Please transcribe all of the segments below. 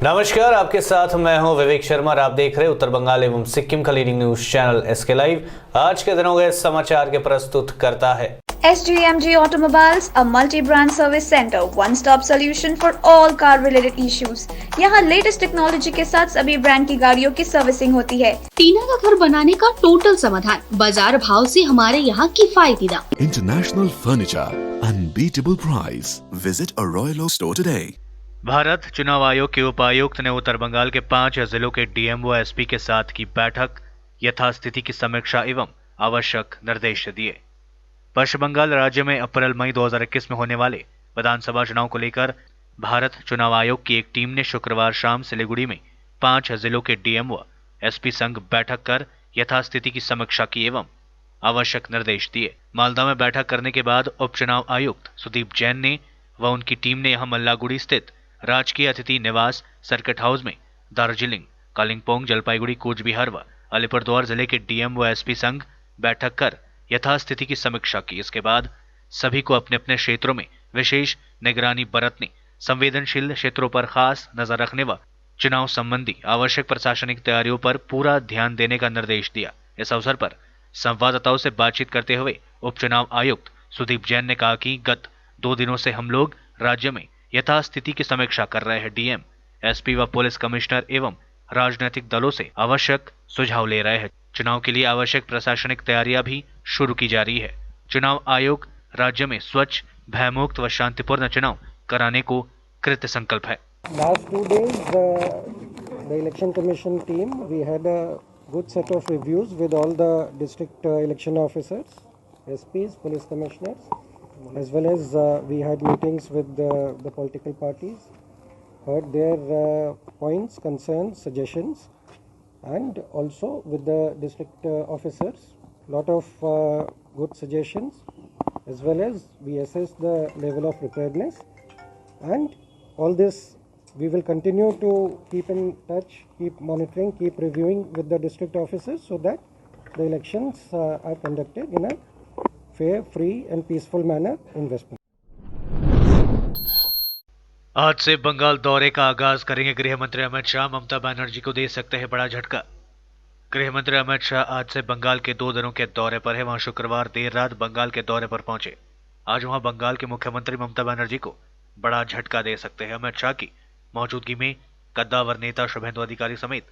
नमस्कार, आपके साथ मैं हूं विवेक शर्मा और आप देख रहे हैं उत्तर बंगाल एवं सिक्किम का leading news channel SK live. आज के दिनों के समाचार के प्रस्तुत करता है SGMG Automobiles, a multi-brand service center, one-stop solution for all car-related issues। यहाँ लेटेस्ट टेक्नोलॉजी के साथ सभी ब्रांड की गाड़ियों की सर्विसिंग होती है। टीना का घर बनाने का टोटल समाधान, बाजार भाव से हमारे यहाँ किफायती दाम। International Furniture, unbeatable price. Visit a Royal Oak store today. Bharat चुनाव आयोग के उपायुक्त ने उत्तर बंगाल के 5 जिलों के डीएम व एसपी के साथ की बैठक, यथास्थिति की समीक्षा एवं आवश्यक निर्देश दिए। पश्चिम बंगाल राज्य में अप्रैल-मई 2021 में होने वाले विधानसभा चुनाव को लेकर भारत चुनाव आयोग की एक टीम ने शुक्रवार शाम सिलीगुड़ी में 5 जिलों के डीएम व एसपी संग बैठक कर यथास्थिति की समीक्षा की एवं आवश्यक निर्देश दिए। मालदा में बैठक करने के बाद उपचुनाव आयुक्त सुदीप जैन ने व उनकी टीम ने यहां मल्लागुड़ी स्थित राजकीय अतिथि निवास सर्किट हाउस में दार्जिलिंग, कालिम्पोंग, जलपाईगुड़ी, कूच बिहार व अलीपुरद्वार जिले के डीएम व एसपी संग बैठक कर यथास्थिति की समीक्षा की। इसके बाद सभी को अपने अपने क्षेत्रों में विशेष निगरानी बरतने, संवेदनशील क्षेत्रों पर खास नजर रखने व चुनाव संबंधी आवश्यक प्रशासनिक तैयारियों पर पूरा ध्यान देने का निर्देश दिया। इस अवसर पर संवाददाताओं से बातचीत करते हुए उपचुनाव आयुक्त सुदीप जैन ने कहा कि गत 2 दिनों से हम लोग राज्य में यथास्थिति की समीक्षा कर रहे हैं। डीएम, एसपी व पुलिस कमिश्नर एवं राजनीतिक दलों से आवश्यक सुझाव ले रहे हैं। चुनाव के लिए आवश्यक प्रशासनिक तैयारियां भी शुरू की जा रही है। चुनाव आयोग राज्य में स्वच्छ, भयमुक्त व शांतिपूर्ण चुनाव कराने को कृत संकल्प है। Last 2 days, the election commission team, we had a good set of reviews with all the district election officers, SPs, police commissioners, as well as we had meetings with the political parties, heard their points, concerns, suggestions, and also with the district officers, lot of good suggestions, as well as we assessed the level of preparedness, and all this we will continue to keep in touch, keep monitoring, keep reviewing with the district officers so that the elections are conducted in a fair, free and peaceful manner in West Bengal. आज से बंगाल दौरे का आगाज करेंगे गृह मंत्री अमित शाह। ममता बनर्जी को दे सकते हैं बड़ा झटका। गृह मंत्री अमित शाह आज से बंगाल के 2 दिनों के दौरे पर है। वहां शुक्रवार देर रात बंगाल के दौरे पर पहुंचे। आज वहां बंगाल के मुख्यमंत्री ममता बनर्जी को बड़ा झटका दे सकते हैं। अमित शाह की मौजूदगी में कद्दावर नेता शुभेंदु अधिकारी समेत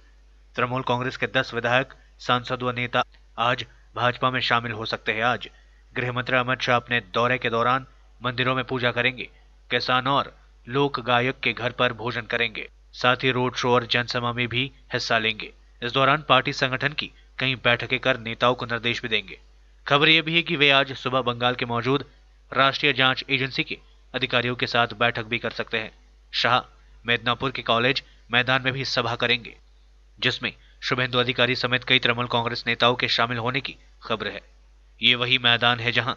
तृणमूल कांग्रेस के 10 विधायक, सांसद व नेता आज भाजपा में शामिल हो सकते हैं। आज गृह मंत्री अमित शाह अपने दौरे के दौरान मंदिरों में पूजा करेंगे, किसान और लोक गायक के घर पर भोजन करेंगे, साथ ही रोड शो और जनसभा में भी हिस्सा लेंगे। इस दौरान पार्टी संगठन की कई बैठकें कर नेताओं को निर्देश भी देंगे। खबर यह भी है कि वे आज सुबह बंगाल के मौजूद राष्ट्रीय जांच एजेंसी के अधिकारियों के साथ बैठक भी कर सकते हैं। शाह मेदनापुर के कॉलेज मैदान में भी सभा करेंगे, जिसमें शुभेंदु अधिकारी समेत कई तृणमूल कांग्रेस नेताओं के शामिल होने की खबर है। ये वही मैदान है जहां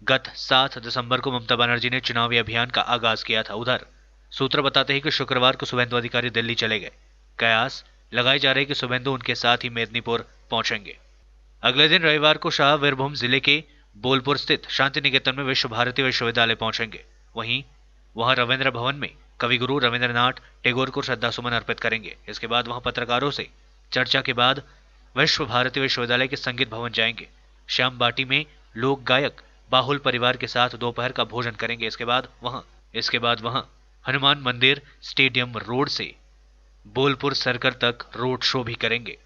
गत 7 दिसंबर को ममता बनर्जी ने चुनावी अभियान का आगाज किया था। उधर सूत्र बताते हैं कि शुक्रवार को शुभेंदु अधिकारी दिल्ली चले गए। कयास लगाए जा रहे कि शुभेंदु उनके साथ ही मेदिनीपुर पहुंचेंगे। अगले दिन रविवार को शाह वीरभूम जिले के बोलपुर स्थित शांति निकेतन में विश्व भारती विश्वविद्यालय पहुंचेंगे। वहीं वहां रविंद्र भवन में कविगुरु रविंद्रनाथ टैगोर को श्रद्धासुमन अर्पित करेंगे। इसके बाद वहां पत्रकारों से चर्चा के बाद विश्व भारती विश्वविद्यालय के संगीत भवन जाएंगे। श्याम बाटी में लोक गायक बाहुल परिवार के साथ दोपहर का भोजन करेंगे। इसके बाद वहां हनुमान मंदिर स्टेडियम रोड से बोलपुर सर्कल तक रोड शो भी करेंगे।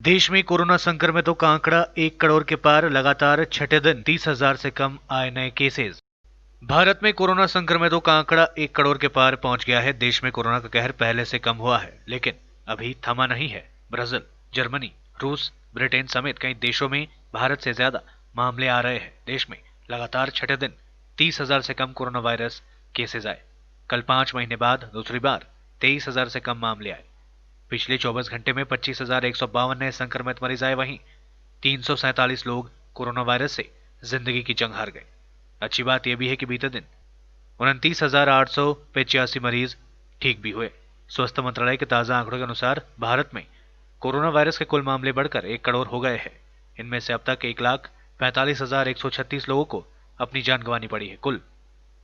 देश में कोरोना संक्रमितों का आंकड़ा 1 करोड़ के पार, लगातार छठे दिन 30,000 से कम आए नए केसेस। भारत में कोरोना संक्रमितों का आंकड़ा 1 करोड़ के पार पहुंच गया है। देश में कोरोना का कहर पहले से कम हुआ है, लेकिन अभी थमा नहीं है। ब्राजील, जर्मनी, रूस, ब्रिटेन समेत कई देशों में भारत से ज्यादा मामले आ रहे हैं। देश में लगातार छठे दिन 30,000 से कम कोरोना वायरस केसेस आए। कल 5 महीने बाद दूसरी बार 23,000 से कम मामले आए। पिछले 24 घंटे में 25,152 नए संक्रमित मरीज आए। वहीं 347 लोग कोरोना वायरस से जिंदगी की जंग हार गए। अच्छी बात यह भी है कि बीते दिन 29,885 मरीज ठीक भी हुए। स्वास्थ्य मंत्रालय के ताजा आंकड़ों के अनुसार भारत में कोरोना वायरस के कुल मामले बढ़कर 1 करोड़ हो गए हैं। इनमें से अब तक 1,45,136 लोगों को अपनी जान गंवानी पड़ी है। कुल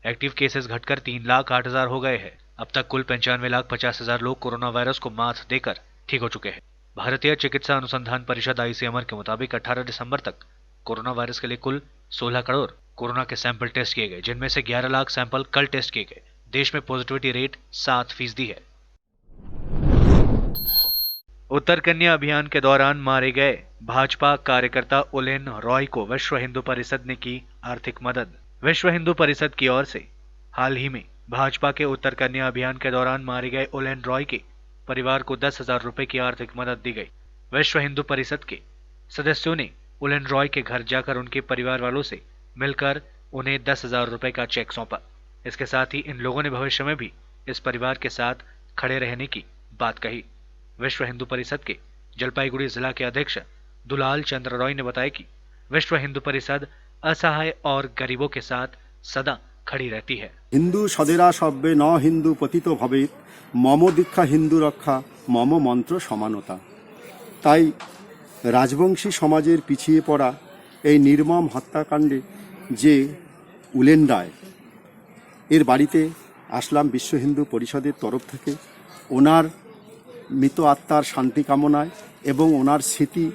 एक्टिव केसेस घटकर 3,08,000 हो गए हैं। अब तक कुल 95,50,000 लोग कोरोना वायरस को मात देकर ठीक हो चुके हैं। भारतीय चिकित्सा अनुसंधान परिषद ICMR के मुताबिक 18 दिसंबर तक कोरोना वायरस के लिए कुल 16 करोड़ कोरोना के सैंपल टेस्ट किए गए, जिनमें से 11 लाख सैंपल कल टेस्ट किए गए। देश में पॉजिटिविटी रेट 7% है। उत्तर कन्या अभियान के दौरान मारे गए भाजपा कार्यकर्ता उलेन रॉय को विश्व हिंदू परिषद ने की आर्थिक मदद। विश्व हिंदू परिषद की ओर से हाल ही में भाजपा के उत्तर कन्या अभियान के दौरान मारे गए उलेन रॉय के परिवार को 10,000 रुपए की आर्थिक मदद दी गई। विश्व हिंदू परिषद के सदस्यों ने उलेन रॉय के घर जाकर उनके परिवार वालों से मिलकर उन्हें 10,000 रुपए का चेक सौंपा। इसके साथ ही इन लोगों ने भविष्य में भी इस परिवार के साथ खड़े रहने की बात कही। विश्व हिंदू परिषद के जलपाईगुड़ी जिला के अध्यक्ष दुलाल चंद्र रॉय ने बताया कि विश्व हिंदू परिषद असहाय और गरीबों के साथ सदा खड़ी रहती है। हिंदू सदेरा सब्बे न हिंदू पतित भवेत मम दीक्षा हिंदू रक्षा मम मंत्र समानता। তাই রাজবংশী সমাজের পিছিয়ে পড়া এই নির্মম হত্যাকাণ্ডে যে উলেন রায় এর বাড়িতে আসলাম বিশ্ব হিন্দু পরিষদের তরফ থেকে ওনার মৃত আত্মার শান্তি কামনায় এবং ওনার স্মৃতি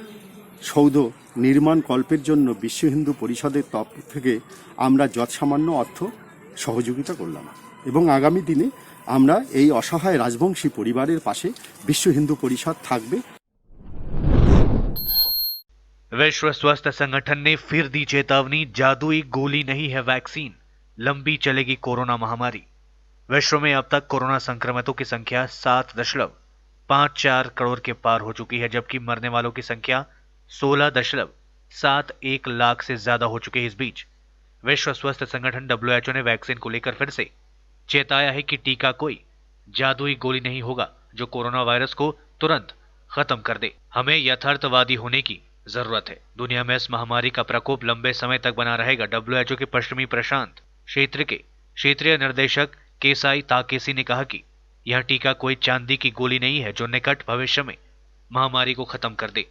সৌধ নির্মাণ কল্পের জন্য বিশ্ব হিন্দু পরিষদের তরফ থেকে আমরা যৎসামান্য অর্থ সহযোগিতা করলাম এবং আগামী দিনে আমরা এই অসহায় রাজবংশী পরিবারের পাশে বিশ্ব হিন্দু পরিষদ থাকবে। विश्व स्वास्थ्य संगठन ने फिर दी चेतावनी, जादुई गोली नहीं है वैक्सीन, लंबी चलेगी कोरोना महामारी। विश्व में अब तक कोरोना संक्रमितों की संख्या 7.54 करोड़ के पार हो चुकी है, जबकि मरने वालों की संख्या 16.71 लाख से ज्यादा हो चुकी है। इस बीच विश्व स्वास्थ्य संगठन WHO ने वैक्सीन को लेकर फिर से चेताया है कि टीका कोई जादुई गोली नहीं होगा जो कोरोना वायरस को तुरंत खत्म कर दे। हमें यथार्थवादी होने की जरूरत है। दुनिया में इस महामारी का प्रकोप लंबे समय तक बना रहेगा। WHO के पश्चिमी प्रशांत क्षेत्र के क्षेत्रीय निर्देशक केसाई ताकेसी ने कहा कि यह टीका कोई चांदी की गोली नहीं है जो निकट भविष्य में महामारी को खत्म कर दे।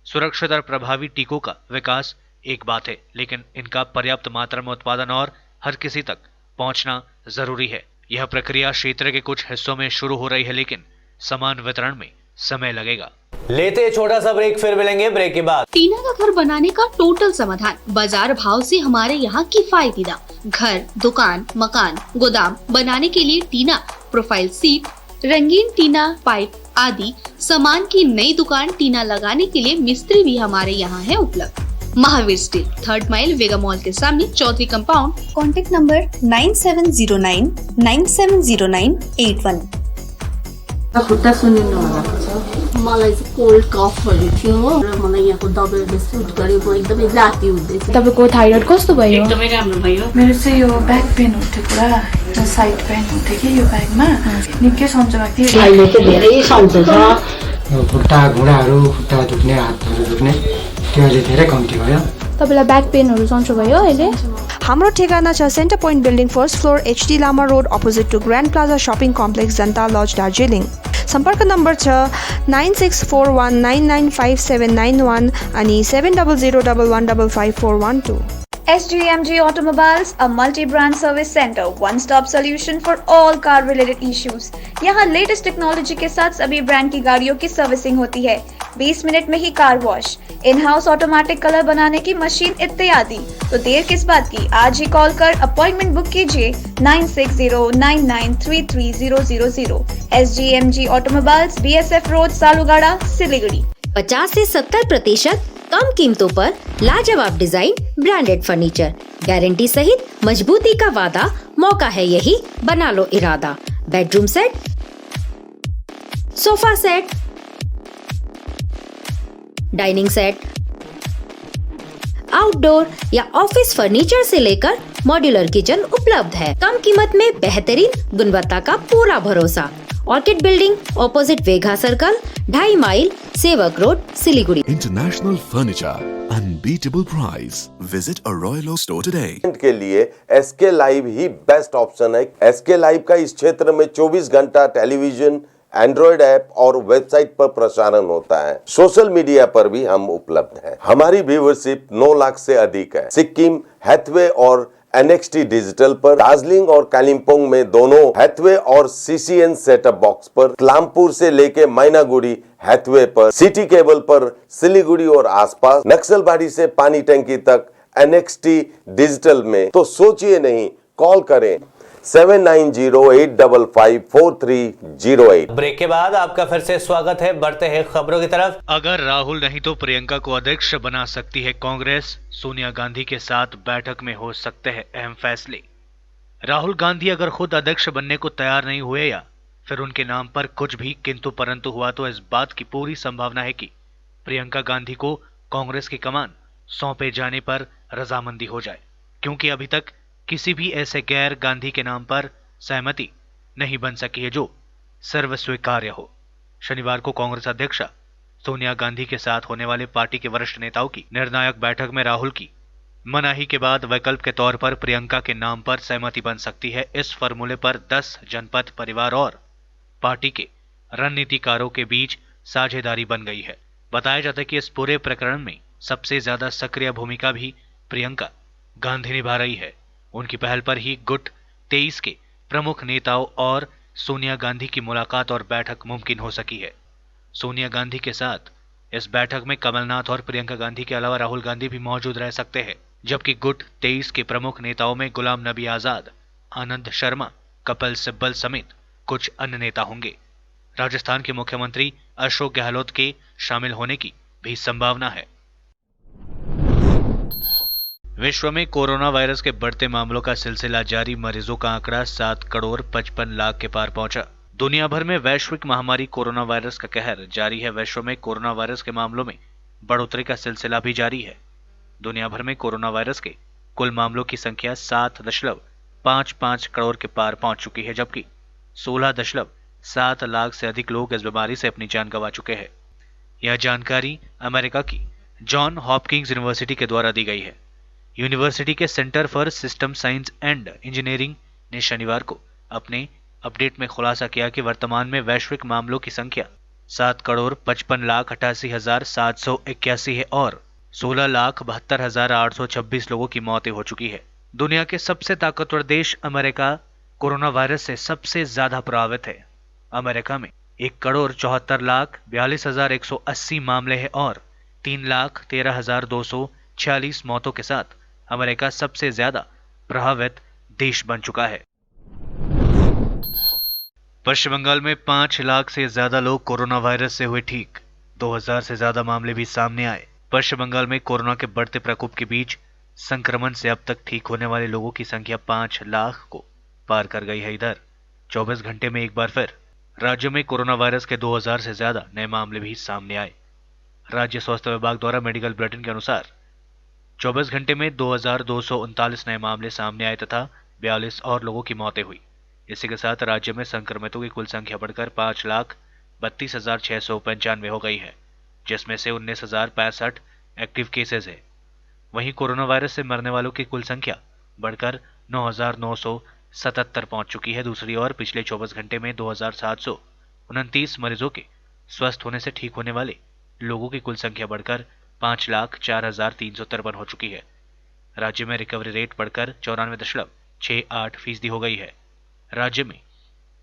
सुरक्षित और प्रभावी टीकों का विकास एक बात है, लेकिन इनका पर्याप्त मात्रा में उत्पादन और हर किसी तक पहुंचना जरूरी है। यह प्रक्रिया क्षेत्र के कुछ हिस्सों में शुरू हो रही है, लेकिन समान वितरण में समय लगेगा। लेते हैं छोटा सा ब्रेक, फिर मिलेंगे ब्रेक के बाद। टीना का घर बनाने का टोटल समाधान बाजार भाव से हमारे यहाँ किफायती दाम। घर, दुकान, मकान, गोदाम बनाने के लिए टीना, प्रोफाइल सीट, रंगीन टीना, पाइप आदि सामान की नई दुकान टीना लगाने के लिए मिस्त्री भी हमारे यहाँ है उपलब्ध। महावीर स्टील, 3rd माइल वेगा मॉल के सामने, चौधरी कंपाउंड। Contact number 9709970981। खुट्टा सुनिनु भएको छ। मलाई चाहिँ कोल्ड कफहरू थियो हो र मलाई यहाँको दबाईले सुट गर्यो। म एकदमै जाती हुँदैछ। तपाईको थाइरोइड कस्तो भयो? एकदमै राम्रो भयो। मेरो चाहिँ यो ब्याक पेन उठ्यो पुरा, साइड पेन उठ्यो कि यो ब्याकमा निकै सन्चो भएको थियो। अहिले चाहिँ धेरै सन्चो छ। खुट्टा घुँडाहरू, खुट्टा दुख्ने, हातहरू दुख्ने त्यो अहिले धेरै कम्ती भयो। तपाईलाई ब्याक पेनहरू सन्चो भयो अहिले? हाम्रो ठेगाना छ centre point building, 1st floor, HD Lama road, opposite to grand plaza shopping complex, Janata lodge, Darjeeling. सम्पर्क नम्बर छ 9641995791 अनि 7001155412। SGMG Automobiles, a multi-brand service center, one-stop solution for all car-related issues. यहाँ लेटेस्ट टेक्नोलॉजी के साथ सभी ब्रांड की गाड़ियों की सर्विसिंग होती है। 20 मिनट में ही car wash, in house automatic colour बनाने की मशीन इत्यादि। तो देर किस बात की, आज ही कॉल कर अपॉइंटमेंट बुक कीजिए 9609933000। SGMG Automobiles, BSF road, Salugara, Siliguri. 50 से 70% कम कीमतों पर लाजवाब डिजाइन, ब्रांडेड फर्नीचर, गारंटी सहित मजबूती का वादा। मौका है यही, बना लो इरादा। Bedroom set, sofa set, dining set, outdoor या ऑफिस फर्नीचर से लेकर मॉड्यूलर किचन उपलब्ध है। कम कीमत में बेहतरीन गुणवत्ता का पूरा भरोसा। ऑर्किड बिल्डिंग, ऑपोजिट वेगा सर्कल, 2.5 माइल, सेवक road, Siliguri. International Furniture, unbeatable price. Visit a Royal Oak store today. के लिए SK लाइव ही बेस्ट ऑप्शन है। SK लाइव का इस क्षेत्र में 24 घंटा टेलीविजन, एंड्रॉइड ऐप और वेबसाइट पर प्रसारण होता है। सोशल मीडिया पर भी हम उपलब्ध हैं। हमारी व्यूअरशिप 9 लाख से अधिक है। सिक्किम, हैथवे और NXT डिजिटल पर, दार्जिलिंग और कालिम्पोंग में दोनों हैथवे और CCN सेटअप बॉक्स पर, क्लामपुर से लेके मैनागुड़ी हैथवे पर, सिटी केबल पर, सिलीगुड़ी और आसपास, नक्सलबाड़ी से पानी टंकी तक NXT डिजिटल में। तो सोचिए नहीं, कॉल करें 7908554308। ब्रेक के बाद आपका फिर से स्वागत है। बढ़ते हैं खबरों की तरफ। अगर राहुल नहीं तो प्रियंका को अध्यक्ष बना सकती है कांग्रेस, सोनिया गांधी के साथ बैठक में हो सकते हैं अहम फैसले। राहुल गांधी अगर खुद अध्यक्ष बनने को तैयार नहीं हुए या फिर उनके नाम पर कुछ भी किंतु परंतु हुआ तो इस बात की पूरी संभावना है कि प्रियंका गांधी को कांग्रेस की कमान सौंपे जाने पर रजामंदी हो जाए, क्योंकि अभी तक किसी भी ऐसे गैर गांधी के नाम पर सहमति नहीं बन सकी है जो सर्वस्वीकार्य हो। शनिवार को कांग्रेस अध्यक्षा सोनिया गांधी के साथ होने वाले पार्टी के वरिष्ठ नेताओं की निर्णायक बैठक में राहुल की मनाही के बाद वैकल्प के तौर पर प्रियंका के नाम पर सहमति बन सकती है। इस फॉर्मूले पर 10 जनपद परिवार और पार्टी के रणनीतिकारों के बीच साझेदारी बन गई है। बताया जाता है कि इस पूरे प्रकरण में सबसे ज्यादा सक्रिय भूमिका भी प्रियंका गांधी निभा रही है। उनकी पहल पर ही गुट 23 के प्रमुख नेताओं और सोनिया गांधी की मुलाकात और बैठक मुमकिन हो सकी है। सोनिया गांधी के साथ इस बैठक में कमलनाथ और प्रियंका गांधी के अलावा राहुल गांधी भी मौजूद रह सकते हैं, जबकि गुट 23 के प्रमुख नेताओं में गुलाम नबी आजाद, आनंद शर्मा, कपिल सिब्बल समेत कुछ अन्य नेता होंगे। राजस्थान के मुख्यमंत्री अशोक गहलोत के शामिल होने की भी संभावना है। विश्व में कोरोना वायरस के बढ़ते मामलों का सिलसिला जारी। मरीजों का आंकड़ा 7 करोड़ 55 लाख के पार पहुंचा। दुनिया भर में वैश्विक महामारी कोरोना वायरस का कहर जारी है। विश्व में कोरोना वायरस के मामलों में बढ़ोतरी का सिलसिला भी जारी है। दुनिया भर में कोरोना वायरस के कुल मामलों की संख्या 7.55 करोड़ के पार पहुंच चुकी है, जबकि 16.7 लाख से अधिक लोग इस बीमारी से अपनी जान गंवा चुके हैं। यह जानकारी अमेरिका की जॉन हॉपकिंस यूनिवर्सिटी के द्वारा दी गई है। यूनिवर्सिटी के centre for system science and engineering ने शनिवार को अपने अपडेट में खुलासा किया कि वर्तमान में वैश्विक मामलों की संख्या 7 करोड़ 55 लाख 88,781 है और 16,72,826 लोगों की मौतें हो चुकी है। दुनिया के सबसे ताकतवर देश अमेरिका कोरोना वायरस से सबसे ज्यादा प्रभावित है। अमेरिका में 1 करोड़ 74 लाख 42,180 मामले हैं और 3,13,246 मौतों के साथ अमेरिका सबसे ज्यादा प्रभावित देश बन चुका है। पश्चिम बंगाल में 5 लाख से ज्यादा लोग कोरोना वायरस से हुए ठीक। 2000 से ज्यादा मामले भी सामने आए। पश्चिम बंगाल में कोरोना के बढ़ते प्रकोप के बीच संक्रमण से अब तक ठीक होने वाले लोगों की संख्या 5 लाख को पार कर गई है। इधर 24 घंटे में एक बार फिर राज्य में कोरोना वायरस के 2000 से ज्यादा नए मामले भी सामने आए। राज्य स्वास्थ्य विभाग द्वारा मेडिकल बुलेटिन के अनुसार 24 घंटे में 2239 नए मामले सामने आए तथा 42 और लोगों की मौतें हुई। इसी के साथ राज्य में संक्रमितों की कुल संख्या बढ़कर 5,32,695 हो गई है, जिसमें से 19,065 एक्टिव केसेस है। वहीं कोरोना वायरस से मरने वालों की कुल संख्या बढ़कर 9,977 पहुंच चुकी है। दूसरी ओर पिछले 24 घंटे में 2,729 मरीजों के स्वस्थ होने से ठीक होने वाले लोगों की कुल संख्या बढ़कर 5,04,353 हो चुकी है। राज्य में रिकवरी रेट बढ़कर 94.68% हो गई है। राज्य में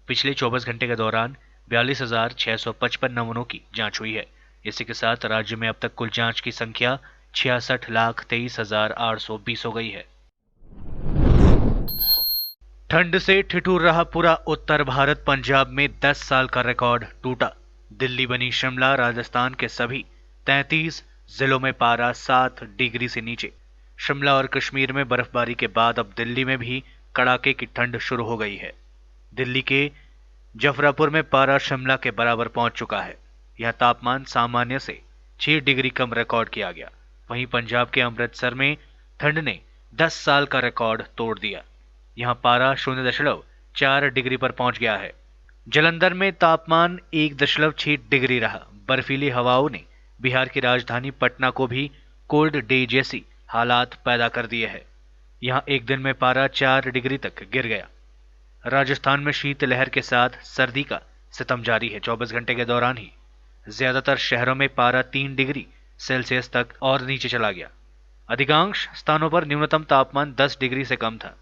पिछले 24 घंटे के दौरान 42,655 नमूनों की जांच हुई है। इसी के साथ राज्य में अब तक कुल जांच की संख्या 66,23,820 हो गई है। ठंड से ठिठुर रहा पूरा उत्तर भारत। पंजाब में 10 साल का रिकॉर्ड टूटा। दिल्ली बनी शिमला। राजस्थान के सभी 33 जिलों में पारा 7 डिग्री से नीचे। शिमला और कश्मीर में बर्फबारी के बाद अब दिल्ली में भी कड़ाके की ठंड शुरू हो गई है। दिल्ली के जफरापुर में पारा शिमला के बराबर पहुंच चुका है। यह तापमान सामान्य से 6 डिग्री कम रिकॉर्ड किया गया। वहीं पंजाब के अमृतसर में ठंड ने 10 साल का रिकॉर्ड तोड़ दिया। यहां पारा 0.4 डिग्री पर पहुंच गया है। जालंधर में तापमान 1.6 डिग्री रहा। बर्फीली हवाओं ने बिहार की राजधानी पटना को भी कोल्ड डे जैसी हालात पैदा कर दिए हैं। यहां एक दिन में पारा 4 डिग्री तक गिर गया। राजस्थान में शीतलहर के साथ सर्दी का सितम जारी है। 24 घंटे के दौरान ही ज्यादातर शहरों में पारा 3 डिग्री सेल्सियस तक और नीचे चला गया। अधिकांश स्थानों पर न्यूनतम तापमान 10 डिग्री से कम था।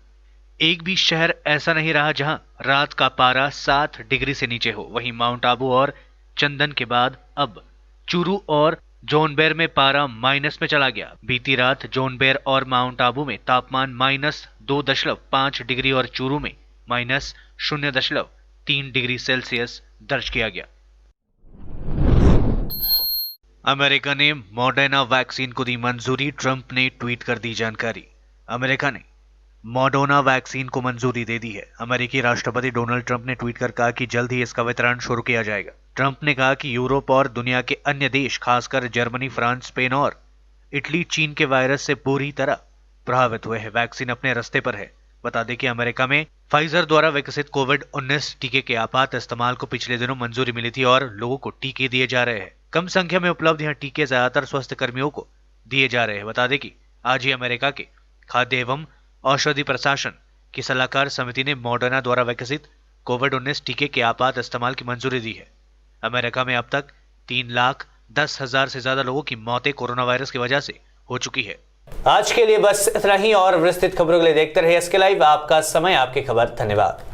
एक भी शहर ऐसा नहीं रहा जहां रात का पारा 7 डिग्री से नीचे हो। वहीं माउंट आबू और चंदन के बाद अब चूरू और जोनबेर में पारा माइनस में चला गया। बीती रात जोनबेर और माउंट आबू में तापमान -2.5 डिग्री और चूरू में -0.3 डिग्री सेल्सियस दर्ज किया गया। अमेरिका ने मॉडर्ना वैक्सीन को दी मंजूरी, ट्रंप ने ट्वीट कर दी जानकारी। अमेरिका ने मॉडर्ना वैक्सीन को मंजूरी दे दी है। अमेरिकी राष्ट्रपति डोनाल्ड ट्रंप ने ट्वीट कर कहा कि जल्द ही इसका वितरण शुरू किया जाएगा। ट्रंप ने कहा कि यूरोप और दुनिया के अन्य देश, खासकर जर्मनी, फ्रांस, स्पेन और इटली चीन के वायरस से पूरी तरह प्रभावित हुए हैं। वैक्सीन अपने रास्ते पर है। बता दें कि अमेरिका में फाइजर द्वारा विकसित कोविड-19 टीके के आपात इस्तेमाल को पिछले दिनों मंजूरी मिली थी और लोगों को टीके दिए जा रहे हैं। कम संख्या में उपलब्ध यह टीके ज्यादातर स्वास्थ्य कर्मियों को दिए जा रहे हैं। बता दें कि आज ही अमेरिका के खाद्य एवं औषधि प्रशासन की सलाहकार समिति ने मॉडर्ना द्वारा विकसित कोविड-19 टीके के आपात इस्तेमाल की मंजूरी दी है। अमेरिका में अब तक 3,10,000 से ज्यादा लोगों की मौतें कोरोना वायरस की वजह से हो चुकी है। आज के लिए बस इतना ही और विस्तृत खबरों के लिए देखते रहिए एसके लाइव। आपका समय, आपकी खबर। धन्यवाद।